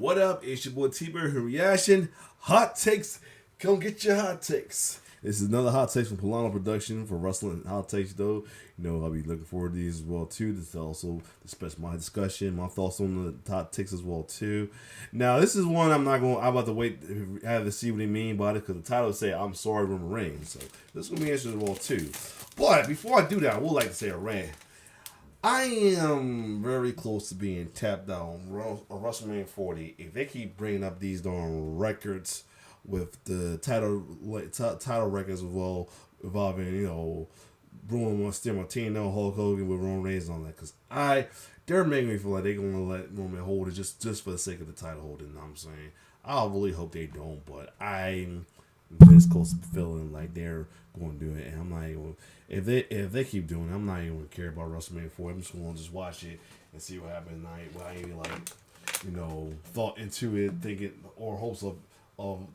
What up? It's your boy T-Bird. Reaction hot takes. Come get your hot takes. This is another hot takes from Pllana production for wrestling hot takes though. You know, I'll be looking forward to these as well too. This is also express my discussion, my thoughts on the hot takes as well too. Now this is one I'm about to wait have to see what they mean by it because the title say I'm sorry Roman Reigns. So this is gonna be interesting as well too. But before I do that, I would like to say a rant. I am very close to being tapped out on WrestleMania 40. If they keep bringing up these darn records with the title records as well, involving, you know, Bruno Sammartino, Hulk Hogan with Roman Reigns on that, because they're making me feel like they're going to let Roman hold it just for the sake of the title holding. You know what I'm saying? I really hope they don't, but I'm this close to feeling like they're going to do it, and I'm not even. If they keep doing it, I'm not even going to care about WrestleMania 4. I'm just going to just watch it and see what happens. I ain't like, you know, thought into it, thinking or hopes of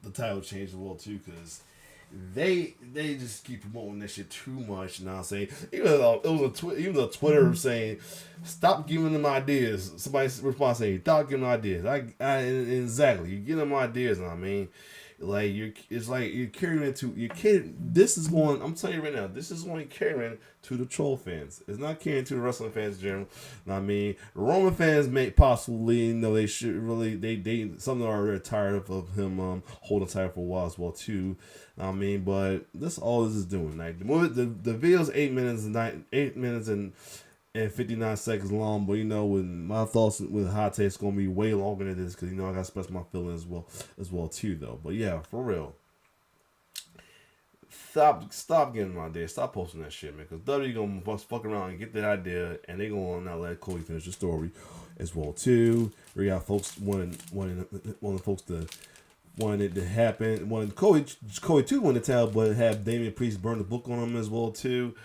the title change as well too, because they just keep promoting this shit too much. You know what I'm saying? Even the Twitter saying, stop giving them ideas. Somebody responds saying, stop giving them ideas. Exactly, you give them ideas. You know what I mean? Like it's like you're carrying it to This is going. I'm telling you right now. This is only carrying to the troll fans. It's not carrying to the wrestling fans in general. You know what I mean, Roman fans may possibly, you know, they should really they some of them are tired of him holding title for a while as well too. You know what I mean, but that's all this is doing. Like the movie, the video's 8 minutes and 59 seconds long, but you know, with my thoughts with hot takes gonna be way longer than this because you know I gotta express my feelings as well too though. But yeah, for real, stop getting my idea, stop posting that shit, man. Because W gonna fuck around and get that idea, and they gonna not let Cody finish the story as well too. We got folks wanting folks to wanted it to happen, wanted Cody too wanted to tell, but have Damian Priest burn the book on him as well too.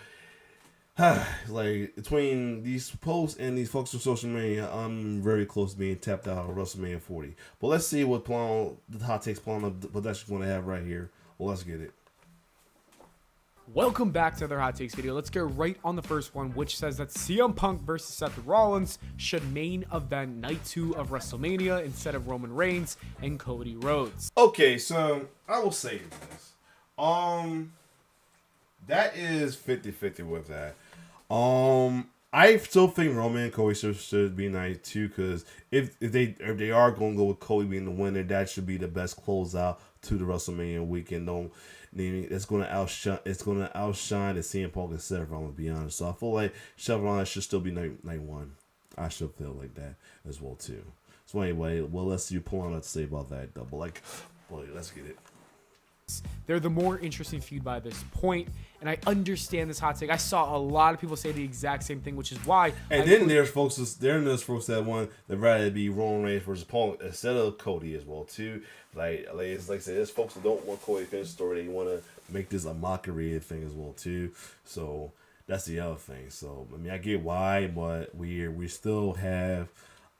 Like between these posts and these folks on social media, I'm very close to being tapped out of WrestleMania 40. But let's see what the hot takes Pllana production going to have right here. Well, let's get it. Welcome back to their hot takes video. Let's get right on the first one, which says that CM Punk versus Seth Rollins should main event night 2 of WrestleMania instead of Roman Reigns and Cody Rhodes. Okay, so I will say this. That is 50-50 with that. I still think Roman and Cody should be night 2 because if they are going to go with Cody being the winner, that should be the best closeout to the WrestleMania weekend. It's going to outshine the CM Punk and Seth Rollins, to be honest. So I feel like Seth Rollins should still be night 1. I should feel like that as well too. So anyway, well, let's see what Pllana to say about that double. Let's get it. They're the more interesting feud by this point, and I understand this hot take. I saw a lot of people say the exact same thing, which is why. And then there's folks that want that rather be Roman Reigns versus Punk instead of Cody as well too. It's like I said, there's folks that don't want Cody to finish the story. They want to make this a mockery thing as well too. So that's the other thing. So I mean, I get why, but we still have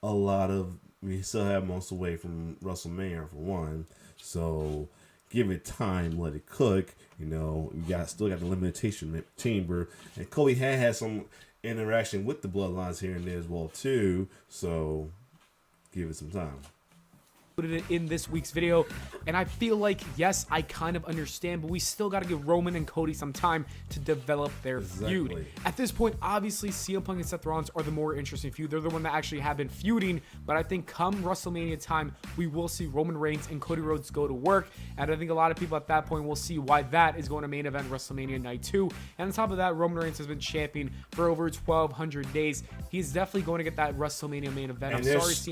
most of the way from WrestleMania for one. So give it time, let it cook. You know, still got the limitation chamber, and Cody had some interaction with the bloodlines here and there as well too. So give it some time. Put it in this week's video, and I feel like, yes, I kind of understand, but we still got to give Roman and Cody some time to develop their feud. At this point, obviously, CM Punk and Seth Rollins are the more interesting feud. They're the one that actually have been feuding, but I think come WrestleMania time, we will see Roman Reigns and Cody Rhodes go to work, and I think a lot of people at that point will see why that is going to main event WrestleMania night 2. And on top of that, Roman Reigns has been champion for over 1,200 days. He's definitely going to get that WrestleMania main event. There's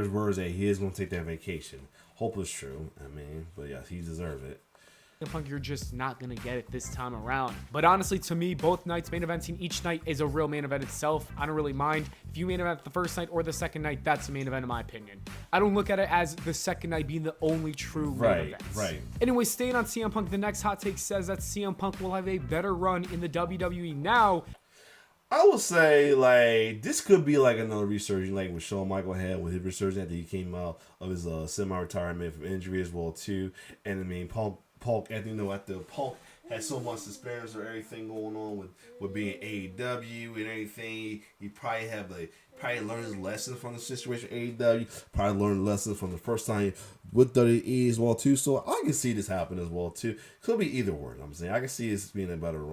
words that he is going to take that vacation. Hope it's true. I mean, but yeah, he deserves it. Punk, you're just not going to get it this time around. But honestly, to me, both nights main eventing each night is a real main event itself. I don't really mind. If you main event the first night or the second night, that's a main event in my opinion. I don't look at it as the second night being the only true main event. Right. Anyway, staying on CM Punk, the next hot take says that CM Punk will have a better run in the WWE now. I would say, like, this could be like another resurgence, like what Shawn Michaels had with his resurgence after he came out of his semi-retirement from injury as well too. And I mean, Punk, after Punk had so much experience or everything going on with being AEW and everything. He probably learned his lesson from the situation AEW. Probably learned lessons from the first time with WWE as well too. So I can see this happen as well too. Could be either one. I'm saying I can see this being a better,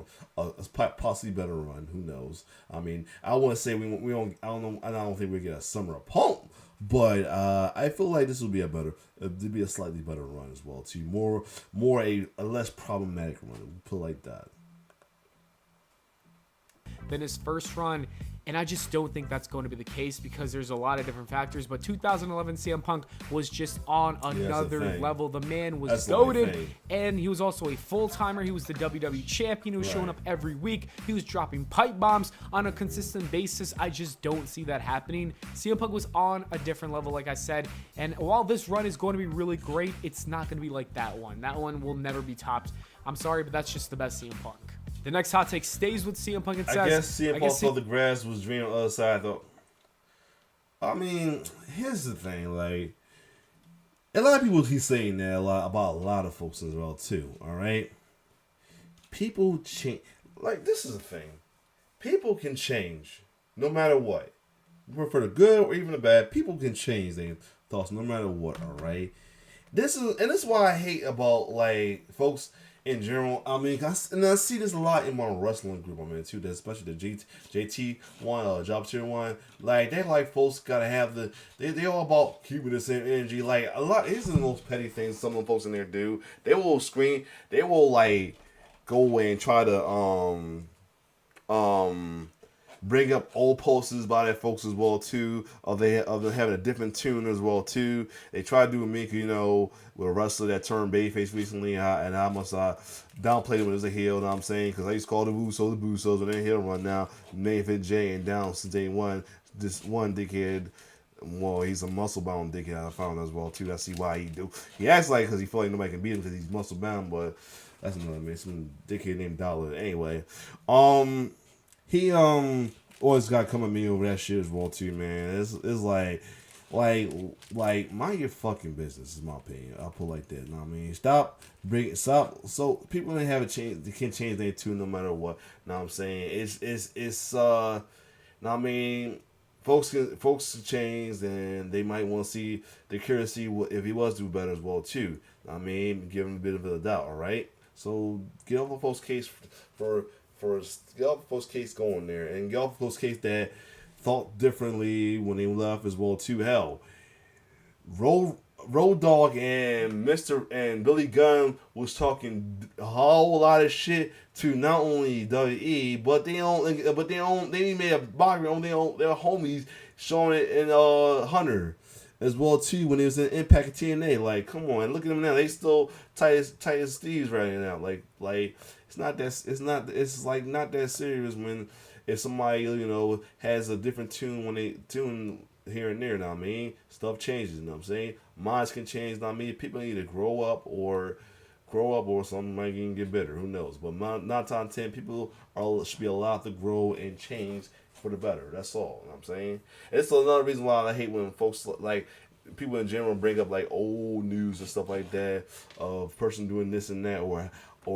possibly better run. Who knows? I mean, I want to say we don't. I don't know. I don't think we get a Summer of Punk. But I feel like this will be a slightly better run as well too. More a less problematic run. Put it like that. Than his first run, and I just don't think that's going to be the case because there's a lot of different factors. But 2011 CM Punk was just on another level. The man was goated, and he was also a full-timer. He was the WWE champion. He was showing up every week. He was dropping pipe bombs on a consistent basis. I just don't see that happening. CM Punk was on a different level, like I said, and while this run is going to be really great, it's not going to be like that one. That one will never be topped. I'm sorry, but that's just the best CM Punk. The next hot take stays with CM Punk and says, I guess CM Punk thought the grass was green on the other side, though. I mean, here's the thing, like, a lot of people keep saying that about a lot of folks as well, too, all right? People change. Like, this is the thing. People can change no matter what. For the good or even the bad, people can change their thoughts no matter what, all right? This is why I hate about, like, folks in general. I mean, I see this a lot in my wrestling group, I mean, too, especially the JT one, Job Tier 1. Like, they like folks gotta have they all about keeping the same energy. Like, a lot, here's the most petty things some of the folks in there do. They will scream, they will, like, go and try to, bring up old posters by their folks as well too, of them having a different tune as well too. They tried to do with me, you know, with a wrestler that turned babyface recently, and how much I downplayed him when he was a heel. You know what I'm saying? Because I used to call the Usos, and they're heel run now. Main Event Jay and down since day one. This one dickhead. Well, he's a muscle bound dickhead. I found as well too. I see why he do. He acts like because he feel like nobody can beat him because he's muscle bound, but that's another man. Some dickhead named Dollar. Anyway, he always got to come at me over that shit as well too, man. It's like mind your fucking business is my opinion. I'll put it like that. You know what I mean? Stop. So people didn't have a change. They can't change their tune no matter what. You know what I'm saying? It's know what I mean? Folks can change, and they might want to see, they're curious to see if he was do better as well too. You know what I mean, give him a bit of a doubt. All right. So get off the folks' case get off the folks' case going there, and get off the folks' case that thought differently when they left as well too. Hell, Road Dogg and Billy Gunn was talking a whole lot of shit to not only WWE, but they made a mockery on their homies, showing it in Hunter as well too when he was in Impact and TNA. Like, come on, look at them now. They still tight as thieves right now. Like it's not that serious when if somebody, you know, has a different tune when they tune here and there. You know what I mean? Stuff changes. You know what I'm saying? Minds can change. You know what I mean? People need to grow up or something might even get better. Who knows? But 9 times out of 10, people should be allowed to grow and change for the better. That's all. You know what I'm saying? It's another reason why I hate when folks, like, people in general bring up, like, old news and stuff like that of person doing this and that, or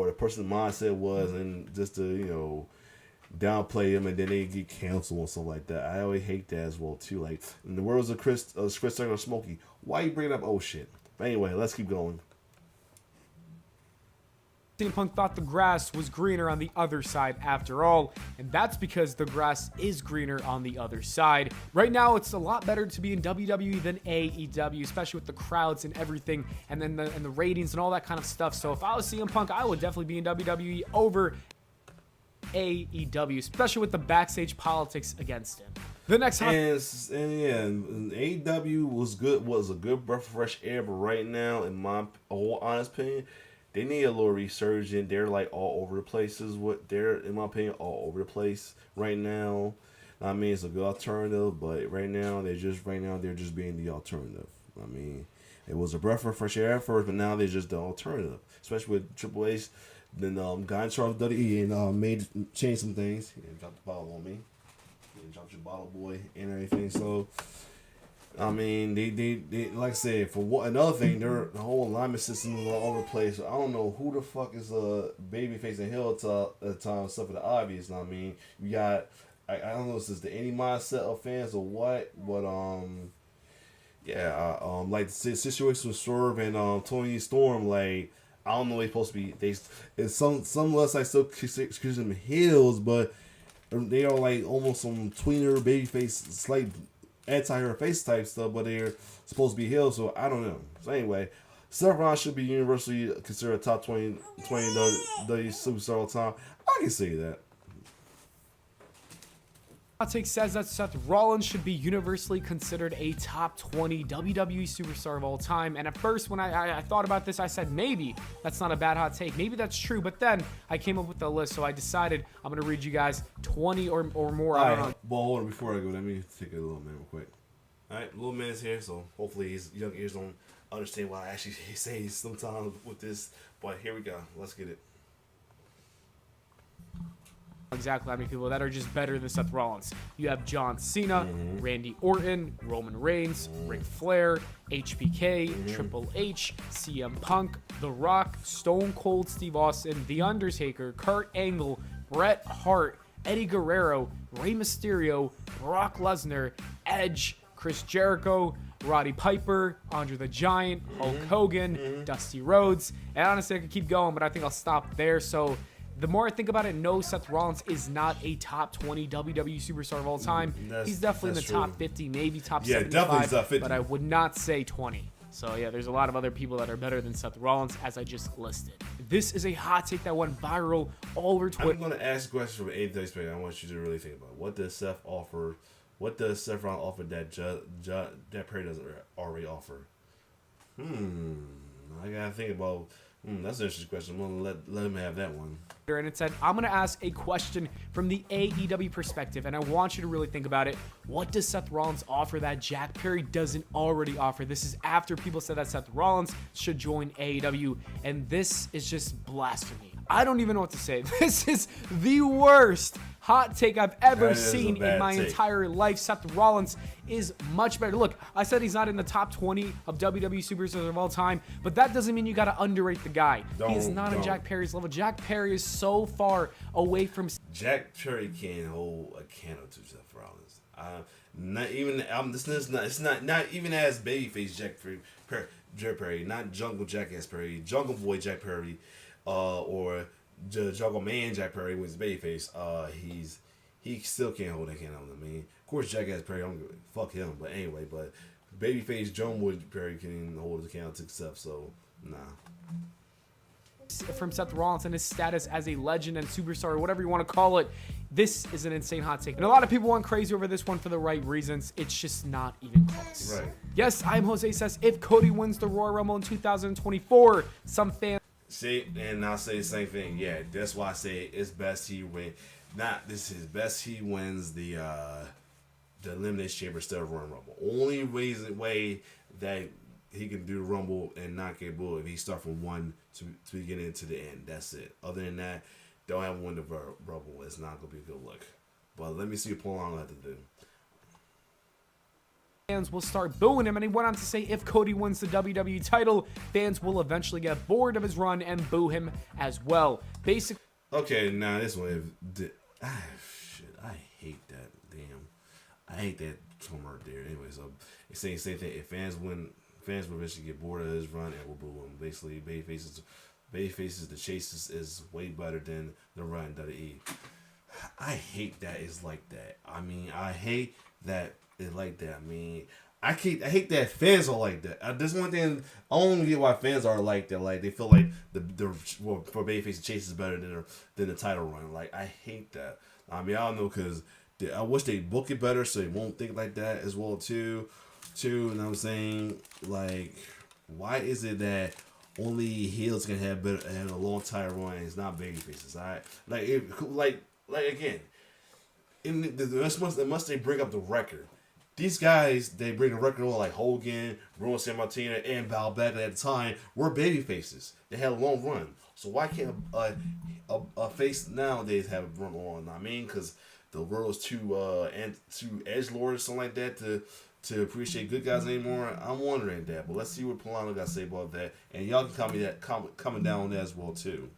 the person's mindset was, and just to, you know, downplay them, and then they get canceled and stuff like that. I always hate that as well too. Like, in the words of Chris Tucker and Smokey, why you bringing up old shit? But anyway, let's keep going. CM Punk thought the grass was greener on the other side after all, and that's because the grass is greener on the other side. Right now, it's a lot better to be in WWE than AEW, especially with the crowds and everything, and then the ratings and all that kind of stuff. So if I was CM Punk, I would definitely be in WWE over AEW, especially with the backstage politics against him. The next and AEW was a good breath of fresh air, but right now, in my whole honest opinion, they need a little resurgent. They're like all over the place. They're, in my opinion, all over the place right now. I mean, it's a good alternative, but right now they're just being the alternative. I mean, it was a breath of fresh air at first, but now they're just the alternative, especially with Triple H. Then got in charge of WWE and changed some things. He didn't drop the bottle on me. He didn't drop your bottle, boy, and everything. So I mean, they like I said, for what another thing, the whole alignment system is all over the place. So I don't know who the fuck is a baby facing heel at the time, except for the obvious. I mean, you got I don't know if this is the any mindset of fans or what, but yeah, like the situation with Swerve and Tony Storm, like I don't know they supposed to be it's some of us I still consider them heels, but they are like almost some tweener babyface slight anti-hero face type stuff, but they're supposed to be heels, so I don't know. So anyway, Seth Rollins should be universally considered a top 20 WWE superstar all the time. I can say that. Hot Take says that Seth Rollins should be universally considered a top 20 WWE superstar of all time. And at first, when I thought about this, I said, maybe that's not a bad hot take. Maybe that's true. But then I came up with a list, so I decided I'm going to read you guys 20 or more. All right, well, hold on. Before I go, let me take a little minute real quick. All right, little man's here, so hopefully his young ears don't understand what I actually say sometimes with this. But here we go. Let's get it. Exactly how many people that are just better than Seth Rollins. You have John Cena, Randy Orton, Roman Reigns, Ric Flair, HBK, Triple H, CM Punk, The Rock, Stone Cold Steve Austin, The Undertaker, Kurt Angle, Bret Hart, Eddie Guerrero, Rey Mysterio, Brock Lesnar, Edge, Chris Jericho, Roddy Piper, Andre the Giant, Hulk Hogan, Dusty Rhodes, and honestly I could keep going, but I think I'll stop there. So the more I think about it, no, Seth Rollins is not a top 20 WWE superstar of all time. He's definitely in the top 50, maybe top 75, definitely top 50. But I would not say 20. So yeah, there's a lot of other people that are better than Seth Rollins, as I just listed. This is a hot take that went viral all over Twitter. I'm going to ask a question from AEW perspective. I want you to really think about what does Seth offer. What does Seth Rollins offer that Perry doesn't already offer? I gotta think about. That's an interesting question. I'm gonna let him have that one. And it said, I'm gonna ask a question from the AEW perspective, and I want you to really think about it. What does Seth Rollins offer that Jack Perry doesn't already offer? This is after people said that Seth Rollins should join AEW, and this is just blasphemy. I don't even know what to say. This is the worst hot take I've ever seen in my entire life. Seth Rollins is much better. Look, I said he's not in the top 20 of WWE superstars of all time, but that doesn't mean you got to underrate the guy. He is not on Jack Perry's level. Jack Perry is so far away from... Jack Perry can't hold a candle to Seth Rollins. Not even... It's not even as babyface Jack Perry, not Jungle Jackass Perry, Jungle Boy Jack Perry, or Jungle Man Jack Perry with his babyface. He still can't hold that candle. I mean, of course, Jackass Perry, fuck him. But anyway, but babyface Jungle Perry can hold the candle to Seth. So nah. From Seth Rollins and his status as a legend and superstar, or whatever you want to call it, this is an insane hot take. And a lot of people went crazy over this one for the right reasons. It's just not even close. Right. Yes, I'm Jose says, if Cody wins the Royal Rumble in 2024, some fans... See, and I'll say the same thing. Yeah, that's why I say it's best he win. This is best he wins the Elimination Chamber instead of Royal Rumble. Only way that he can do the Rumble and not get booed if he start from one to get into the end. That's it. Other than that, don't have win the Rumble. It's not gonna be a good look. But let me see what Pllana have to do. Fans will start booing him, and he went on to say if Cody wins the WWE title, fans will eventually get bored of his run and boo him as well. Basically, okay, now this one, shit, I hate that. Damn, I hate that term right there. Anyway, so it's saying same thing. If fans win, fans will eventually get bored of his run and will boo him. Basically, babyfaces, the chase is way better than the run WWE. I hate that it's like that. I mean, I hate that. It's like that. I mean, I hate that fans are like that. This one thing I don't get why fans are like that. Like they feel like for babyface the chase is better than the title run. Like I hate that. I mean I don't know because I wish they book it better so they won't think like that as well too. You know what I'm saying? Like why is it that only heels can have a long title run and it's not babyfaces? Alright, like again, unless they bring up the record. These guys, they bring a record on like Hogan, Bruno Sammartino, and Val Bagley at the time were baby faces. They had a long run. So why can't a face nowadays have a run on? I mean, because the world is too edgelord or something like that to appreciate good guys anymore? I'm wondering that, but let's see what Pllana got to say about that, and y'all can comment that coming down on that as well too.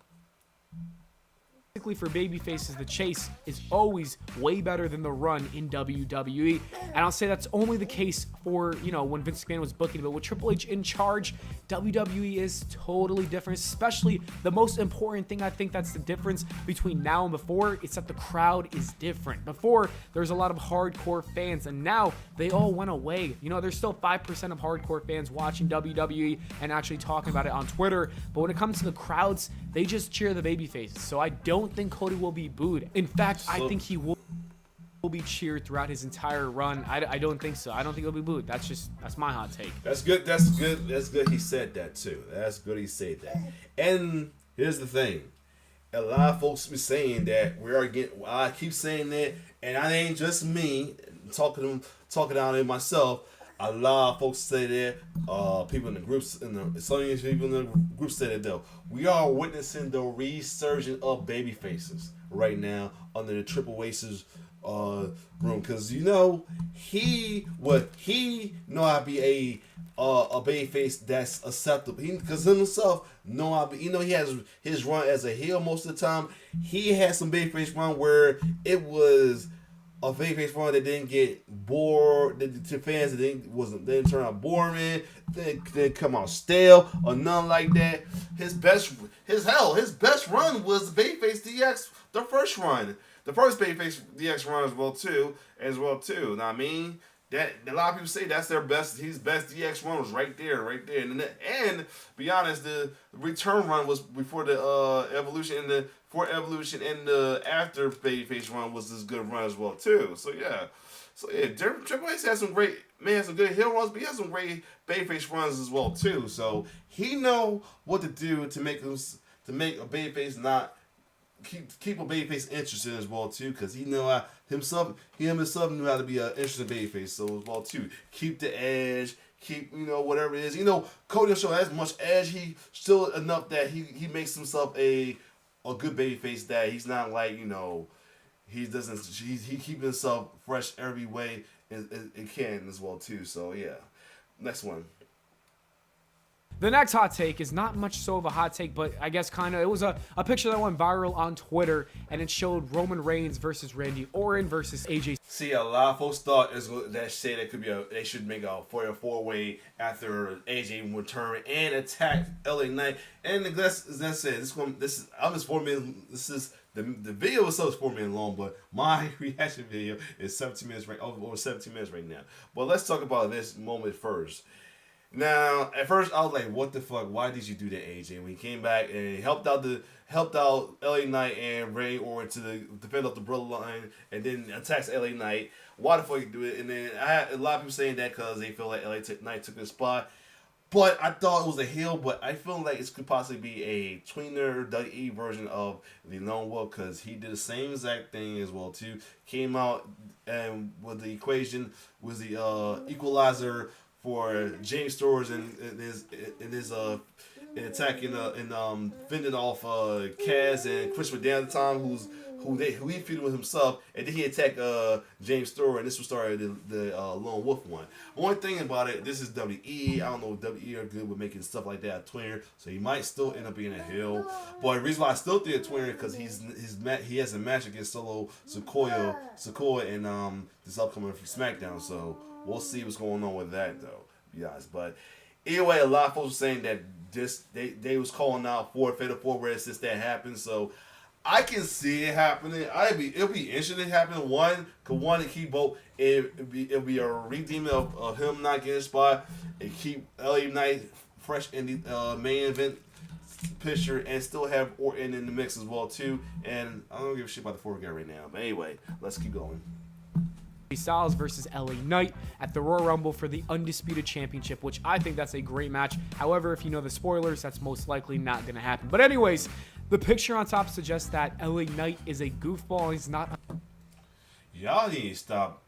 For baby faces, the chase is always way better than the run in WWE, and I'll say that's only the case for, you know, when Vince McMahon was booking, but with Triple H in charge, WWE is totally different. Especially the most important thing, I think that's the difference between now and before, is that the crowd is different. Before, there's a lot of hardcore fans, and now they all went away. You know, there's still 5% of hardcore fans watching WWE and actually talking about it on Twitter, but when it comes to the crowds, they just cheer the baby faces. So I don't think Cody will be booed. In fact, I think he will be cheered throughout his entire run. I don't think so. I don't think he'll be booed. That's my hot take. That's good. That's good. That's good. He said that too. That's good. He said that. And here's the thing: a lot of folks be saying that we are getting. I keep saying that, and I ain't just me talking out in myself. A lot of folks say that. People in the groups, some people in the group say that though. We are witnessing the resurgence of baby faces right now under the Triple H's room, because you know he know how to be a baby face that's acceptable. Because himself know how to be, you know, he has his run as a heel most of the time. He had some baby face run where it was a babyface run that didn't get bored to fans, that didn't turn out boring, didn't come out stale or nothing like that. His best run was Babyface DX, the first Babyface DX run as well too. Now I mean that a lot of people say that's their best. His best DX run was right there. And be honest, the return run was before the Evolution, and the after Babyface run was this good run as well too. So yeah, Triple H has some great some good heel runs, but he has some great Babyface runs as well too. So he know what to do to make a Babyface not keep a babyface interested as well too, because he know how himself knew how to be an interesting babyface. So as well too, keep the edge, keep, you know, whatever it is. You know, Cody will show as much edge. He still enough that he makes himself a good babyface, that he's not like, you know, he keeps himself fresh every way it can as well too. So yeah, next one. The next hot take is not much so of a hot take, but I guess kind of, it was a picture that went viral on Twitter, and it showed Roman Reigns versus Randy Orton versus AJ. See, a lot of folks thought that could be they should make a 4-way after AJ return and attack LA Knight. And that's it. I'm just 4 minutes. The video itself is 4 minutes long, but my reaction video is 17 minutes over 17 minutes right now. But let's talk about this moment first. Now, at first I was like, "What the fuck? Why did you do that, AJ?" When he came back and he helped out LA Knight and Ray Orton to defend up the bloodline, and then attacks LA Knight. Why the fuck you do it? And then I had a lot of people saying that because they feel like LA Knight took his spot. But I thought it was a heel, but I feel like it could possibly be a tweener WWE version of the Lone Wolf, because he did the same exact thing as well too. Came out and with the equation was the equalizer for James Storrs and his attacking and fending off Kaz and Chris Down at the time, who he feuded with himself, and then he attacked James Storrs, and this was started the Lone Wolf one. One thing about it, this is WWE. I don't know if WWE are good with making stuff like that a twinner, so he might still end up being a heel. But the reason why I still think a twinner, because he has a match against Solo Sikoa in this upcoming SmackDown, so we'll see what's going on with that, though, to be honest. But anyway, a lot of folks were saying that they was calling out for Fatal 4-Way since that happened. So I can see it happening. It'll be interesting happening. One to keep both. It'll be a redeeming of him not getting a spot, and keep LA Knight fresh in the main event picture, and still have Orton in the mix as well too. And I don't give a shit about the 4 guy right now. But anyway, let's keep going. Styles versus LA Knight at the Royal Rumble for the Undisputed Championship, which I think that's a great match. However, if you know the spoilers, that's most likely not going to happen. But anyways, the picture on top suggests that LA Knight is a goofball. He's not. Y'all need to stop.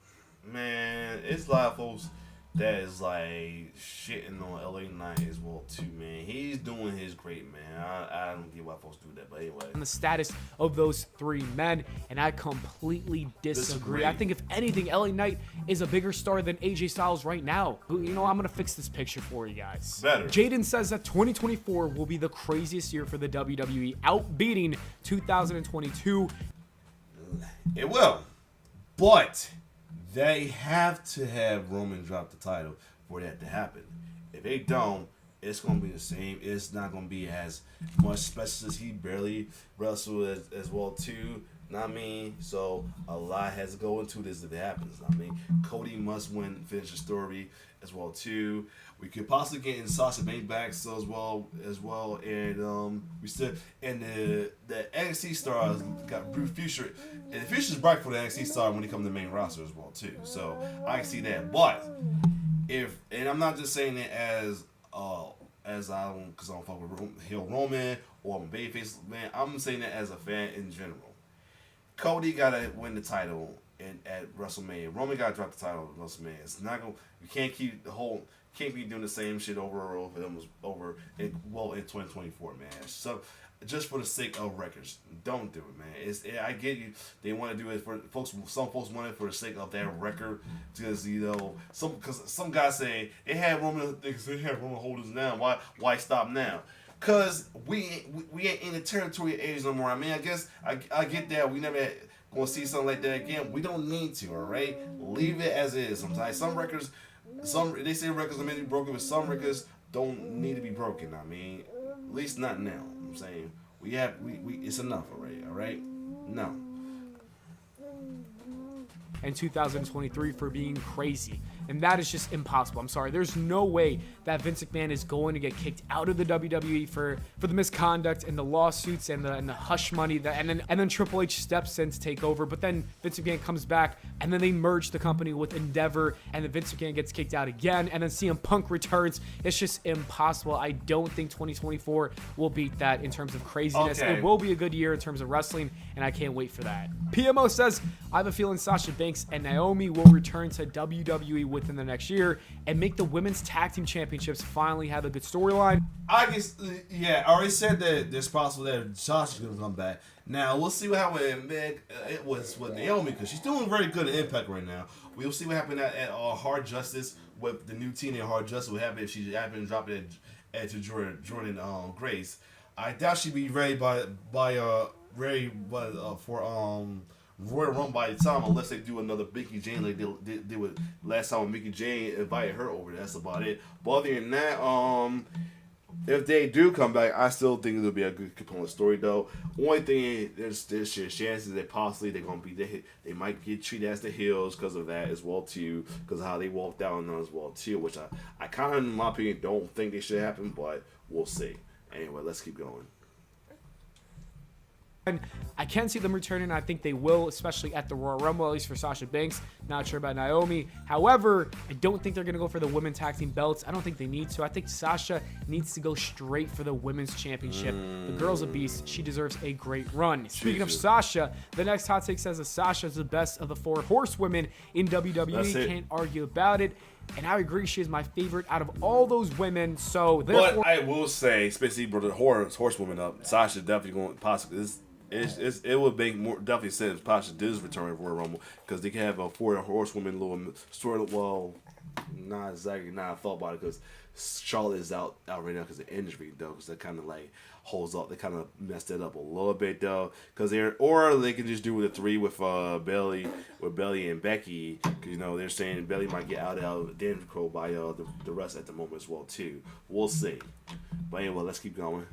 Man, it's a lot of folks that is like shitting on LA Knight as well too, man. He's doing his great, man. I don't get why folks do that, but anyway. On the status of those three men, and I completely disagree. I think if anything, LA Knight is a bigger star than AJ Styles right now. You know, I'm gonna fix this picture for you guys. Better. Jaden says that 2024 will be the craziest year for the WWE, outbeating 2022. It will, but they have to have Roman drop the title for that to happen. If they don't, it's going to be the same. It's not going to be as much, especially since he barely wrestled as well too. Know what I mean? So a lot has to go into this if it happens. I mean, Cody must win, finish the story as well too. We could possibly get in Sasha Banks back so as well, and we still and the NXT stars got Bruce Future, and the future's bright for the NXT star when they come to the main roster as well too. So I can see that, but and I'm not just saying it as I don't because I don't fuck with Hill Roman or I'm a babyface man. I'm saying that as a fan in general. Cody gotta win the title at WrestleMania. Roman gotta drop the title at WrestleMania. It's not gonna. You can't keep can't be doing the same shit over in 2024, man. So just for the sake of records, don't do it, man. I get you. They want to do it for folks. Some folks want it for the sake of that record, because some guys say they had Roman holders now. Why stop now? Cause we ain't in the territory of age no more. I mean, I guess I get that. We never gonna see something like that again. We don't need to. All right, leave it as is. Sometimes some records, they say records are meant to be broken, but some records don't need to be broken. I mean, at least not now. I'm saying we it's enough already. All right, no. And 2023 for being crazy. And that is just impossible. I'm sorry. There's no way that Vince McMahon is going to get kicked out of the WWE for the misconduct and the lawsuits and the hush money and then Triple H steps in to take over. But then Vince McMahon comes back and then they merge the company with Endeavor and then Vince McMahon gets kicked out again and then CM Punk returns. It's just impossible. I don't think 2024 will beat that in terms of craziness. Okay. It will be a good year in terms of wrestling, and I can't wait for that. PMO says, I have a feeling Sasha Banks and Naomi will return to WWE within the next year and make the women's tag team championships finally have a good storyline. I guess, I already said that there's possible that Sasha's going to come back. Now, we'll see what happened it was with Naomi, because she's doing very good at Impact right now. We'll see what happened at Hard Justice with the new team at Hard Justice. What happened if she happened to drop it to Jordan Grace. I doubt she'd be ready for Royal Rumble by the time, unless they do another Mickey Jane like they did with last time when Mickey Jane invited her over. That's about it. But other than that, if they do come back, I still think it'll be a good compelling story though. Only thing there's chances that possibly they might get treated as the heels because of that as well too, because of how they walked out on them as well too, which I kind of, in my opinion, don't think they should happen, but we'll see. Anyway, let's keep going. I can see them returning. I think they will, especially at the Royal Rumble, at least for Sasha Banks. Not sure about Naomi. However, I don't think they're going to go for the women's tag team belts. I don't think they need to. I think Sasha needs to go straight for the women's championship. The girl's a beast. She deserves a great run. Speaking of Sasha, the next hot take says that Sasha is the best of the 4 horsewomen in WWE. Can't argue about it. And I agree, she is my favorite out of all those women. So, but I will say, especially for the horsewoman up, Sasha definitely going possibly. It would make more definitely sense if Sasha does return for a Rumble, because they can have a 4 horsewoman little story. Well, not exactly. Not I thought about it, because Charlotte is out right now because of injury though, because that kind of like holds up. They kind of messed it up a little bit though, because they can just do with the 3 with Bayley and Becky, because they're saying Bayley might get out of Denver Crow by the rest at the moment as well too. We'll see. But anyway, let's keep going.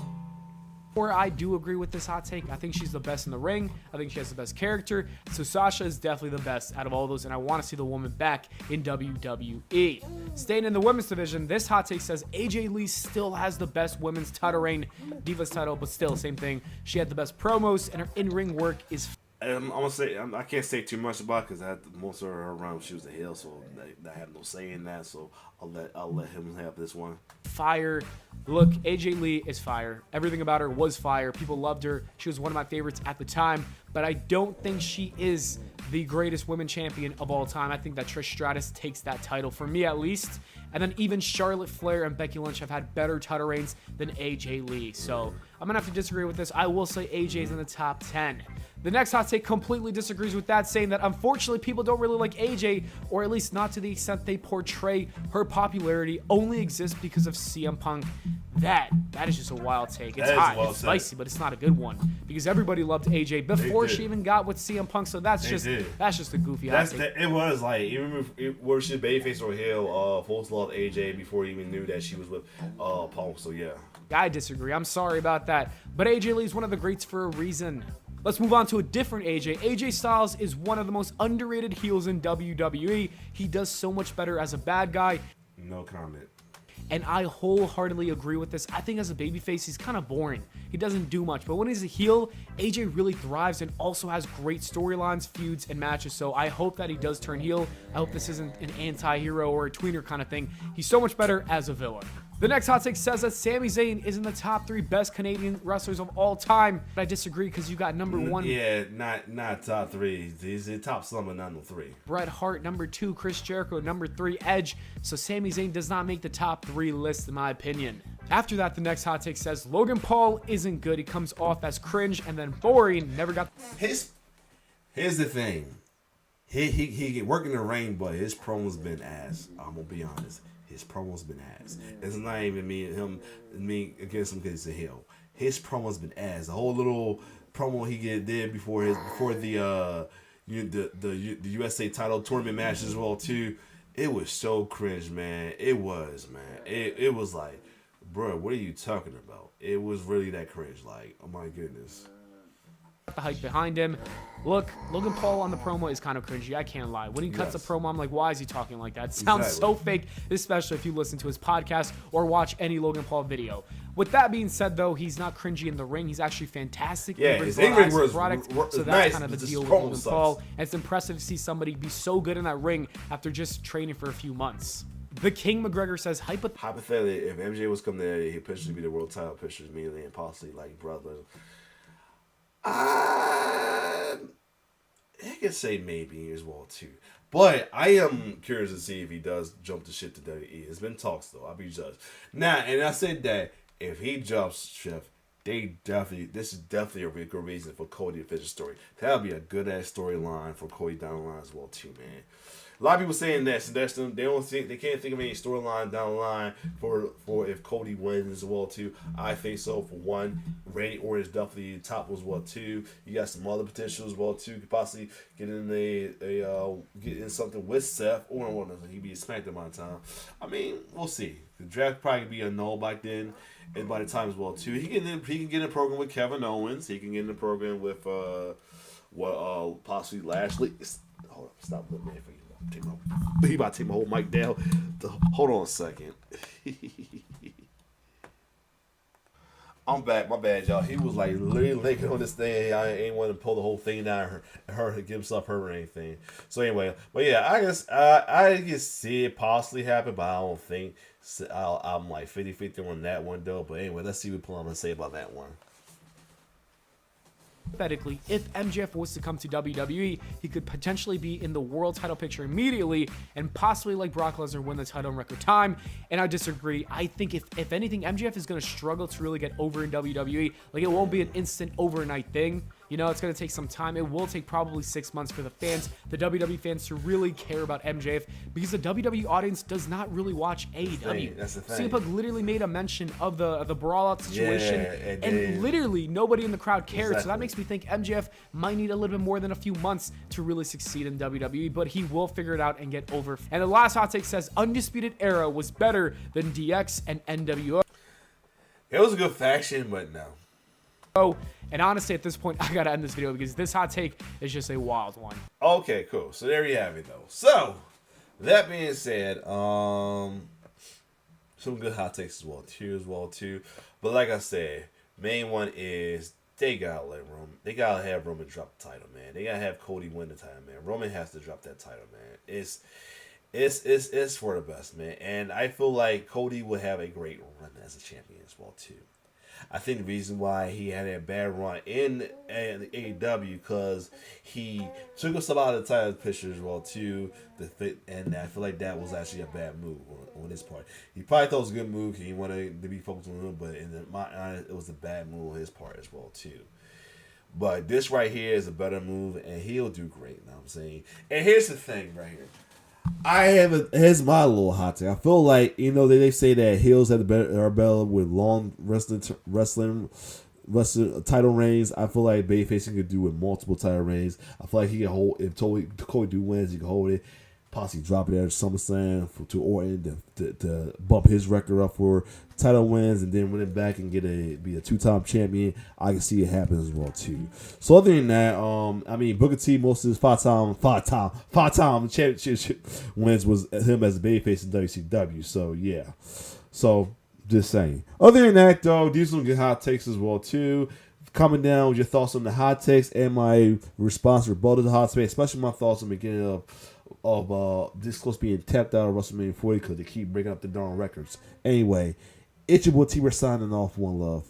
Or I do agree with this hot take. I think she's the best in the ring. I think she has the best character. So Sasha is definitely the best out of all those, and I want to see the woman back in WWE. Staying in the women's division, this hot take says AJ Lee still has the best women's title reign, Divas title, but still, same thing. She had the best promos, and her in-ring work is I'm gonna say I can't say too much about because most of her run she was a heel, so I have no say in that. So I'll let him have this one. Fire. Look, AJ Lee is fire. Everything about her was fire. People loved her. She was one of my favorites at the time, but I don't think she is the greatest women champion of all time. I think that Trish Stratus takes that title, for me at least. And then even Charlotte Flair and Becky Lynch have had better title reigns than AJ Lee. So I'm going to have to disagree with this. I will say AJ's in the top 10. The next hot take completely disagrees with that, saying that unfortunately people don't really like AJ, or at least not to the extent they portray. Her popularity only exists because of CM Punk. That is just a wild take. It's hot, it's spicy, but it's not a good one because everybody loved AJ before she even got with CM Punk. So that's just a goofy hot take. It was like even where she babyface or heel, folks loved AJ before you even knew that she was with Punk. So yeah, I disagree. I'm sorry about that, but AJ Lee is one of the greats for a reason. Let's move on to a different AJ. AJ Styles is one of the most underrated heels in WWE. He does so much better as a bad guy. No comment. And I wholeheartedly agree with this. I think as a babyface, he's kind of boring. He doesn't do much. But when he's a heel, AJ really thrives and also has great storylines, feuds, and matches. So I hope that he does turn heel. I hope this isn't an anti-hero or a tweener kind of thing. He's so much better as a villain. The next hot take says that Sami Zayn is in the top 3 best Canadian wrestlers of all time. But I disagree because you got number 1. Yeah, not top 3. He's the top some, but not no 3. Bret Hart, number 2. Chris Jericho, number 3. Edge. So Sami Zayn does not make the top 3 list in my opinion. After that, the next hot take says Logan Paul isn't good. He comes off as cringe and then boring. Never got. Here's the thing. He work in the ring, but his promo's been ass. I'm gonna be honest. His promo's been ass. It's not even me against him because he's a heel. His promo's been ass. The whole little promo he did before the USA title tournament match as well too. It was so cringe, man. It was, man. It was like, bro, what are you talking about? It was really that cringe. Like, oh my goodness. The hype behind him. Look, Logan Paul on the promo is kind of cringy. I can't lie. When he cuts a promo, I'm like, why is he talking like that? It sounds so fake, especially if you listen to his podcast or watch any Logan Paul video. With that being said, though, he's not cringy in the ring. He's actually fantastic. Yeah, his in-ring was so that's nice, kind of the deal with Logan Paul. And it's impressive to see somebody be so good in that ring after just training for a few months. The King McGregor says, hypothetically, if MJ was coming there, he'd potentially be the world title picture immediately and possibly like brother. I could say maybe as well too, but I am curious to see if he does jump the ship to WWE. It's been talks though. I'll be judged now, and I said that if he jumps ship, this is definitely a good reason for Cody to finish the story. That'll be a good ass storyline for Cody down the line as well too, man. A lot of people saying that so they can't think of any storyline down the line for if Cody wins as well too. I think so for one. Randy Orton is definitely top as well too. You got some other potential as well too. Could possibly get in something with Seth or he'd be a SmackDown by the time. I mean, we'll see. The draft probably be a null back then, and by the time as well too. He can get in a program with Kevin Owens. He can get in a program with possibly Lashley. Hold up, stop letting me forget. He about to take my whole mic down. Hold on a second. I'm back. My bad, y'all. He was like literally linking on this thing. I ain't want to pull the whole thing down. Her give himself hurt or anything. So anyway, but yeah, I guess I can see it possibly happen, but I don't think I'm like 50-50 on that one though. But anyway, let's see what Pllana to say about that one. Hypothetically, if MJF was to come to WWE, he could potentially be in the world title picture immediately and possibly, like Brock Lesnar, win the title in record time. And I disagree. I think if anything, MJF is going to struggle to really get over in WWE. Like, it won't be an instant overnight thing. You know, it's going to take some time. It will take probably 6 months for the fans, the WWE fans, to really care about MJF because the WWE audience does not really watch AEW. That's the thing. CM Punk literally made a mention of the brawl-out situation, and literally nobody in the crowd cared. Exactly. So that makes me think MJF might need a little bit more than a few months to really succeed in WWE, but he will figure it out and get over. And the last hot take says Undisputed Era was better than DX and NWO. It was a good faction, but no. And honestly, at this point, I gotta end this video because this hot take is just a wild one. Okay, cool. So there you have it, though. So that being said, some good hot takes as well too. But like I said, main one is they gotta let Roman. They gotta have Roman drop the title, man. They gotta have Cody win the title, man. Roman has to drop that title, man. It's for the best, man. And I feel like Cody will have a great run as a champion as well too. I think the reason why he had a bad run in AEW because he took us about the title picture as well too. And I feel like that was actually a bad move on his part. He probably thought it was a good move. He wanted to be focused on him, but in my eyes, it was a bad move on his part as well too. But this right here is a better move, and he'll do great. You know what I'm saying? And here's the thing right here. Here's my little hot take. I feel like they say that heels have the better with long wrestling title reigns. I feel like babyface could do with multiple title reigns. I feel like he can hold if Cody do wins, he can hold it. Possibly drop it at SummerSlam to Orton to bump his record up for title wins and then win it back and be a 2-time champion. I can see it happen as well too. So other than that, Booker T most of his five-time championship wins was him as a babyface in WCW. So yeah, so just saying. Other than that though, these are some good hot takes as well too. Comment down with your thoughts on the hot takes and my response rebuttal to the hot takes, especially my thoughts on the beginning of this close being tapped out of WrestleMania 40 because they keep bringing up the darn records. Anyway, it's your boy T. We're signing off. One love.